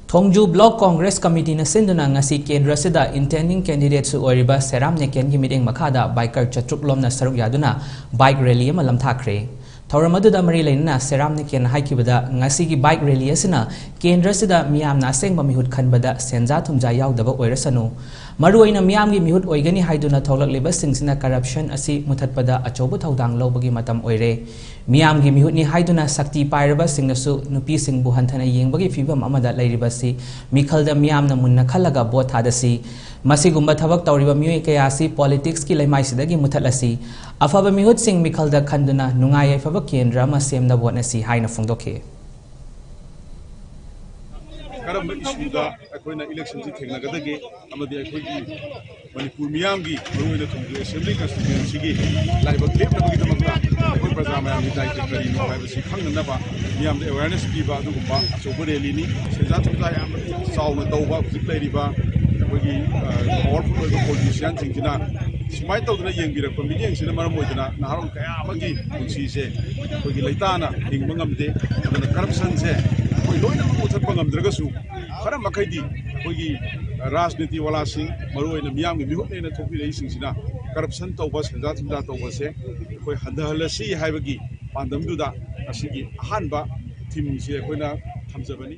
थोंजू block Congress committee न सिंधुना ngasi केंद्र सिदा इंटेंडिंग कैंडिडेट सु ओरिबा सेराम नेकेन की मीटिंग मखादा बाइकर चट्रुक लोमना सरुक यादुना बाइक रैली अमा लमथाखरे थौरम अदुदा मरी लेना सेराम नेकेन हाइकिबदा ngasi की बाइक रैली असना केंद्र सिदा मियामना असेंगबा मिहुत खनबदा सेंजा थुमजा यावदबा ओइरसनु मरुओइना मियामगी मिहुत ओइगनी हाइदुना थौलकलिबा सिंगसिना करप्शन असि मुथतपदा अचौबु थौदांग लौबगी मतम ओइरे मियामगी मिहुतनी हाइदुना शक्ति पाइरबा सिंगनसु नुपी सिंगबु हंथना येंबगी फिबम अमदा लैरिबसी मिखलदा मियामना मुन्ना खलगा बोट थादसी मसिगुम्बा थबक तौरिबा मियोय कयासी पॉलिटिक्स की लैमाइसिदगी मुथलसी अफबा मिहुत सिंग मिखलदा खंदुना नुंगाय फबा केंद्र अमा सेमना बोटनसी हाइना फोंदोखे करम इशूदा अखोइना इलेक्शन से थेंगनगदगे अमदि अखोइगी मणिपुर मियामगी मरुइना थोंगु असेंबली कॉन्स्टिट्यूएंसी की लाइबक लेपनबगी दमकता अखोइ प्रजा मयामगी दायित्व करिनो हाइबसी खंगनबा मियामदे अवेयरनेस पीबा अदुगुम्बा अचौबा रैलीनी सेंजा थुमजा याम चावना तौबा हुजिक लैरिबा अखोइगी पावरफुल पॉलिटिशियन सिंगसिना सुमाय तौदना येंगिरकपा मियेंसिना मरम ओइदना नहारों कया अमगी पुंसीसे अखोइगी लैताना हिंगबा ngamde अदना करप्शन से कोई लोइना मुथतपा ngamद्रगसु खरा मखैदी अखोइगी राजनीति वाला सिंग मरुओइना मियामगी मिहुतनेना थोपिरई सिंगसिना करप्शन तौबा सेंजा थुमजा तौबसे अखोइ हंदहलसी हाइबगी पांदमदुदा असिगी अहानबा थीमसे अखोइना थमजबनी।